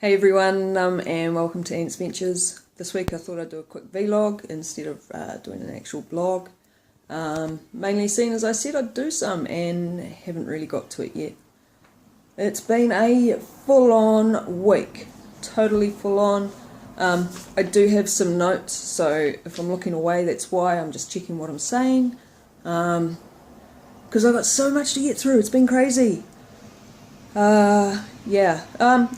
Hey everyone, and welcome to AntnzVentures. This week I thought I'd do a quick vlog instead of doing an actual blog. Mainly seeing as I said I'd do some and haven't really got to it yet. It's been a full-on week, totally full-on. I do have some notes, so if I'm looking away that's why. I'm just checking what I'm saying. Because I've got so much to get through, it's been crazy.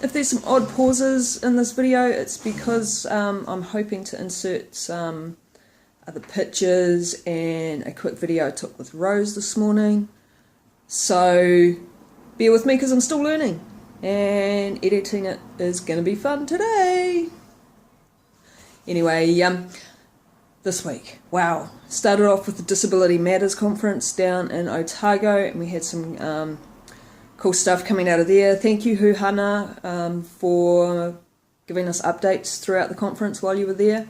If there's some odd pauses in this video, it's because I'm hoping to insert some other pictures and a quick video I took with Rose this morning. So bear with me because I'm still learning, and editing it is going to be fun today. Anyway, this week, wow, started off with the Disability Matters conference down in Otago, and we had some cool stuff coming out of there. Thank you, Huhana, for giving us updates throughout the conference while you were there.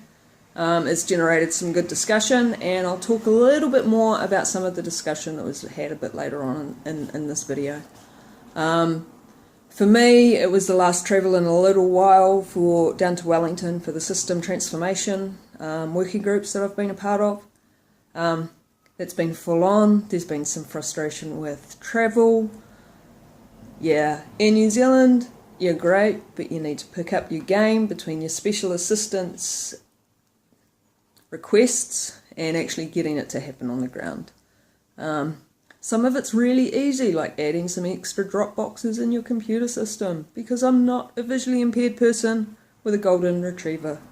It's generated some good discussion, and I'll talk a little bit more about some of the discussion that was had a bit later on in this video. For me, it was the last travel in a little while down to Wellington for the system transformation working groups that I've been a part of. It's been full on. There's been some frustration with travel. Yeah, in New Zealand, you're great, but you need to pick up your game between your special assistance requests and actually getting it to happen on the ground. Some of it's really easy, like adding some extra drop boxes in your computer system, because I'm not a visually impaired person with a golden retriever.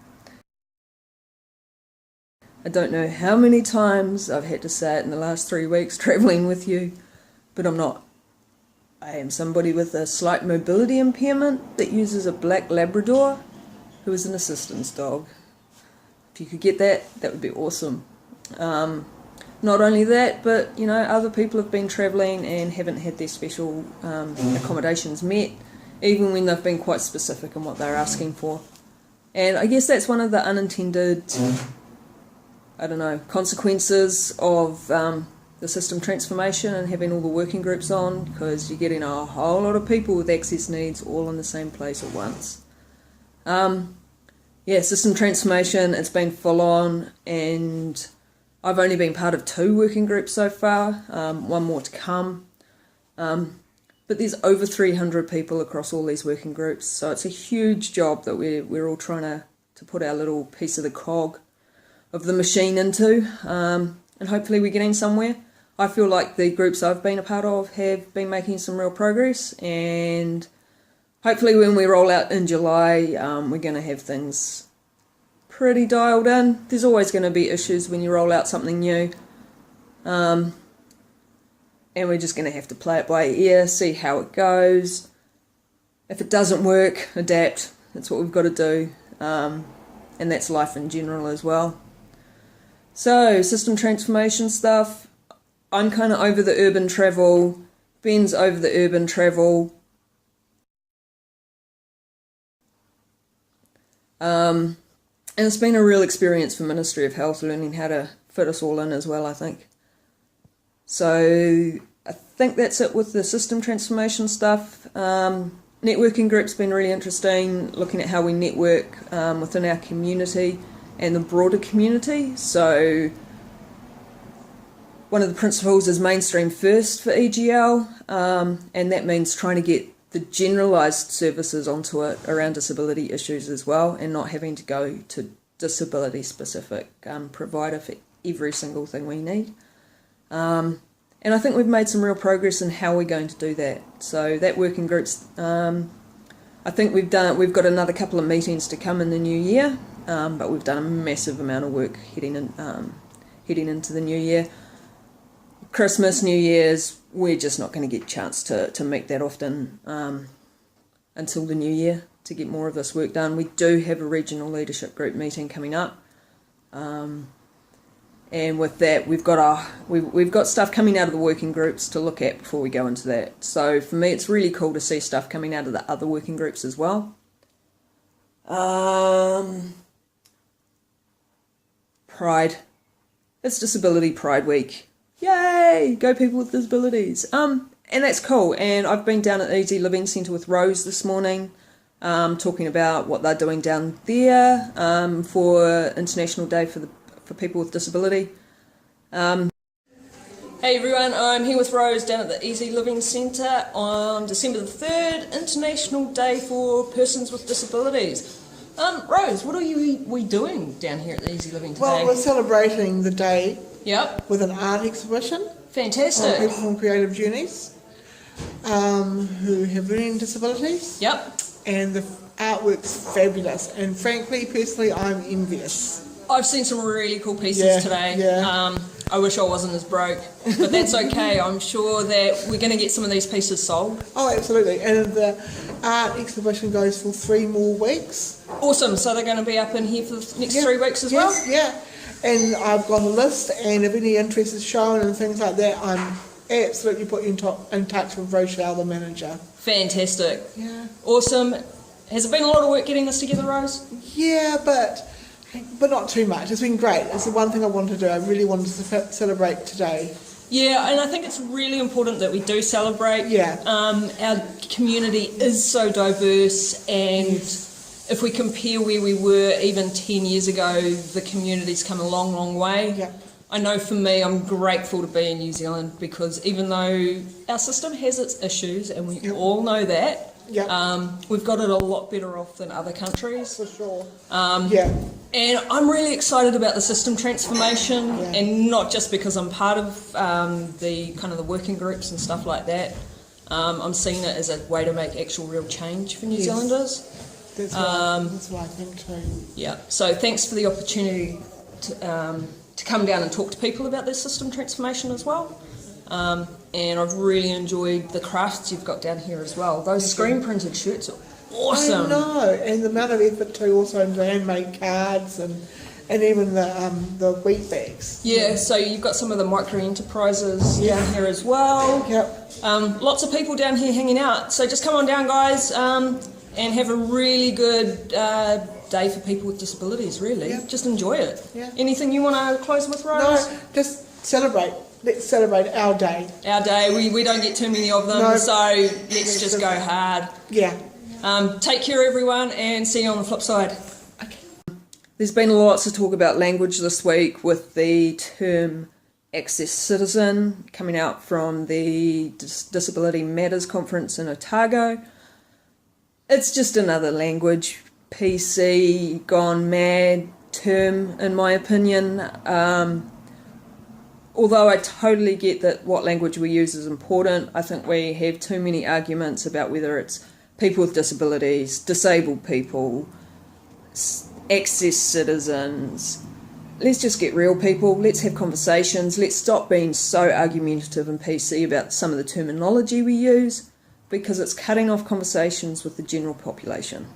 I don't know how many times I've had to say it in the last 3 weeks travelling with you, but I'm not. I am somebody with a slight mobility impairment that uses a black Labrador who is an assistance dog. If you could get that, that would be awesome. Not only that, but you know, other people have been travelling and haven't had their special accommodations met, even when they've been quite specific in what they're asking for. And I guess that's one of the unintended, consequences of the system transformation and having all the working groups on, because you're getting a whole lot of people with access needs all in the same place at once. System transformation, it's been full on, and I've only been part of 2 working groups so far, one more to come. But there's over 300 people across all these working groups, so it's a huge job that we're all trying to put our little piece of the cog of the machine into, and hopefully we're getting somewhere. I feel like the groups I've been a part of have been making some real progress, and hopefully when we roll out in July, we're going to have things pretty dialed in. There's always going to be issues when you roll out something new, and we're just going to have to play it by ear, see how it goes. If it doesn't work, adapt. That's what we've got to do, and that's life in general as well. So, system transformation stuff. I'm kind of over the urban travel. Ben's over the urban travel. And it's been a real experience for Ministry of Health learning how to fit us all in as well, I think. So I think that's it with the system transformation stuff. Networking group's been really interesting, looking at how we network within our community and the broader community. So one of the principles is mainstream first for EGL, and that means trying to get the generalised services onto it around disability issues as well, and not having to go to disability specific provider for every single thing we need. And I think we've made some real progress in how we're going to do that. So that working group's, I think we've got another couple of meetings to come in the new year, but we've done a massive amount of work heading into the new year. Christmas, New Year's, we're just not going to get a chance to meet that often until the new year to get more of this work done. We do have a regional leadership group meeting coming up, and with that we've got stuff coming out of the working groups to look at before we go into that. So for me, it's really cool to see stuff coming out of the other working groups as well. Pride. It's Disability Pride Week. Yay! Go people with disabilities. And that's cool. And I've been down at the Easy Living Centre with Rose this morning. talking about what they're doing down there for International Day for people with disability. Hey everyone, I'm here with Rose down at the Easy Living Centre on December the 3rd, International Day for Persons with Disabilities. Rose, what are we doing down here at the Easy Living today? Well, we're celebrating the day Yep. with an art exhibition. Fantastic. People from Creative Journeys who have learning disabilities. Yep. And the artwork's fabulous. And frankly, personally, I'm envious. I've seen some really cool pieces today. Yeah. I wish I wasn't as broke, but that's okay. I'm sure that we're going to get some of these pieces sold. Oh, absolutely. And the art exhibition goes for 3 more weeks. Awesome. So they're going to be up in here for the next 3 weeks as well? Yeah. And I've got a list, and if any interest is shown and things like that, I'm absolutely put you in touch with Rochelle, the manager. Fantastic. Yeah. Awesome. Has it been a lot of work getting this together, Rose? Yeah, but not too much. It's been great. It's the one thing I wanted to do. I really wanted to celebrate today. Yeah, and I think it's really important that we do celebrate. Yeah. Our community is so diverse, and if we compare where we were even 10 years ago, the community's come a long, long way. Yeah. I know for me, I'm grateful to be in New Zealand because even though our system has its issues, and we all know that, we've got it a lot better off than other countries. For sure. And I'm really excited about the system transformation, and not just because I'm part of the kind of the working groups and stuff like that. I'm seeing it as a way to make actual real change for New Zealanders. That's what I think too. Yeah. So thanks for the opportunity to come down and talk to people about this system transformation as well. And I've really enjoyed the crafts you've got down here as well. Those screen printed shirts are awesome. I know, and the amount of effort too also into handmade cards and even the wheat bags. Yeah, so you've got some of the micro enterprises down here as well. Yep. Lots of people down here hanging out. So just come on down, guys, and have a really good day for people with disabilities, really. Yep. Just enjoy it. Yeah. Anything you want to close with, Rose? No, just celebrate. Let's celebrate our day. Our day. We don't get too many of them, so let's just go hard. Yeah. Take care, everyone, and see you on the flip side. Okay. There's been lots of talk about language this week with the term Access Citizen coming out from the Disability Matters Conference in Otago. It's just another language PC gone mad term, in my opinion. Although I totally get that what language we use is important, I think we have too many arguments about whether it's people with disabilities, disabled people, access citizens. Let's just get real, people. Let's have conversations. Let's stop being so argumentative and PC about some of the terminology we use, because it's cutting off conversations with the general population.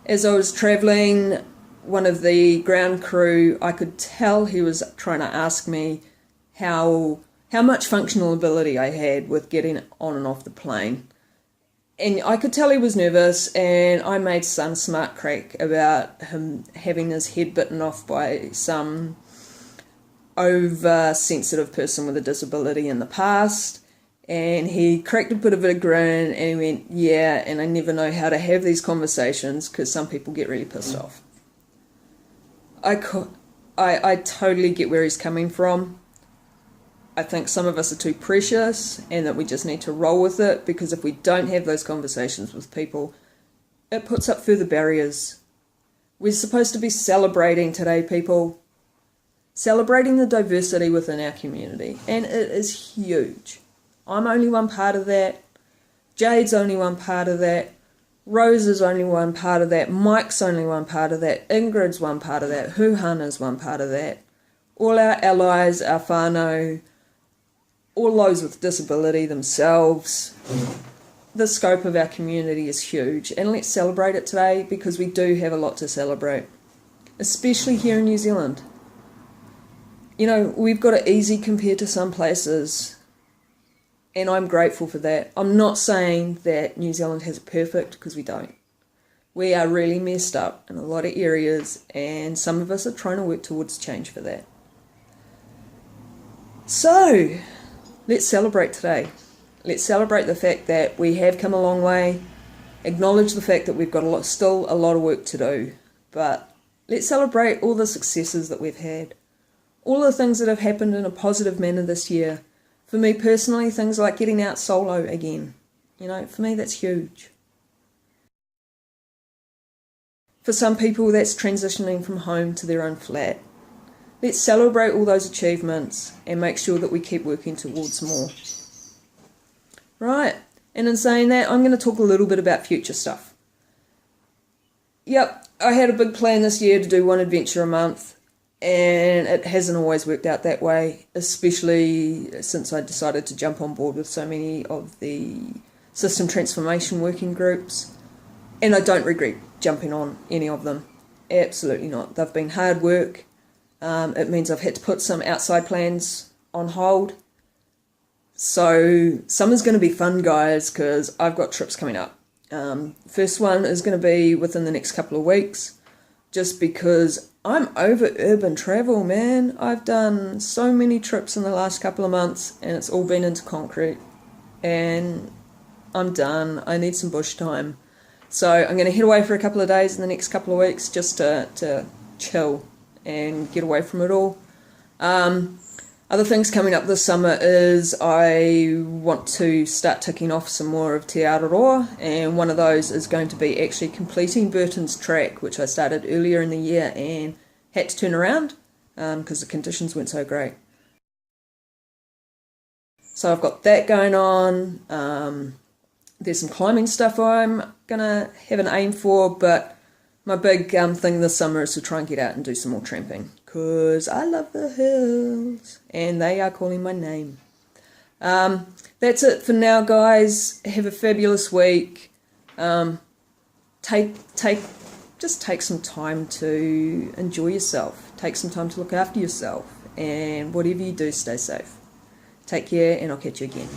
As I was travelling, one of the ground crew, I could tell he was trying to ask me how much functional ability I had with getting on and off the plane. And I could tell he was nervous, and I made some smart crack about him having his head bitten off by some oversensitive person with a disability in the past. And he cracked a bit of a grin and he went, yeah, and I never know how to have these conversations because some people get really pissed off. I totally get where he's coming from. I think some of us are too precious and that we just need to roll with it, because if we don't have those conversations with people, it puts up further barriers. We're supposed to be celebrating today, people. Celebrating the diversity within our community, and it is huge. I'm only one part of that. Jade's only one part of that. Rose is only one part of that. Mike's only one part of that. Ingrid's one part of that. Huhana's one part of that. All our allies, our whānau, all those with disability themselves. The scope of our community is huge, and let's celebrate it today, because we do have a lot to celebrate, especially here in New Zealand. You know, we've got it easy compared to some places, and I'm grateful for that. I'm not saying that New Zealand has it perfect, because we don't. We are really messed up in a lot of areas, and some of us are trying to work towards change for that. So, let's celebrate today. Let's celebrate the fact that we have come a long way acknowledge the fact that we've got still a lot of work to do, but let's celebrate all the successes that we've had, all the things that have happened in a positive manner this year. For me personally, things like getting out solo again. For me that's huge. For some people that's transitioning from home to their own flat. Let's celebrate all those achievements and make sure that we keep working towards more. Right, and in saying that, I'm going to talk a little bit about future stuff. Yep, I had a big plan this year to do one adventure a month, and it hasn't always worked out that way, especially since I decided to jump on board with so many of the system transformation working groups, and I don't regret jumping on any of them. Absolutely not. They've been hard work. It means I've had to put some outside plans on hold. So summer's going to be fun, guys, because I've got trips coming up. First one is going to be within the next couple of weeks, just because I'm over urban travel, man. I've done so many trips in the last couple of months, and it's all been into concrete, and I'm done. I need some bush time. So I'm going to head away for a couple of days in the next couple of weeks just to chill and get away from it all. Other things coming up this summer is I want to start ticking off some more of Te Araroa, and one of those is going to be actually completing Burton's track, which I started earlier in the year and had to turn around because the conditions weren't so great. So I've got that going on. There's some climbing stuff I'm going to have an aim for, but my big thing this summer is to try and get out and do some more tramping, because I love the hills, and they are calling my name. That's it for now, guys. Have a fabulous week. Just take some time to enjoy yourself. Take some time to look after yourself, and whatever you do, stay safe. Take care, and I'll catch you again.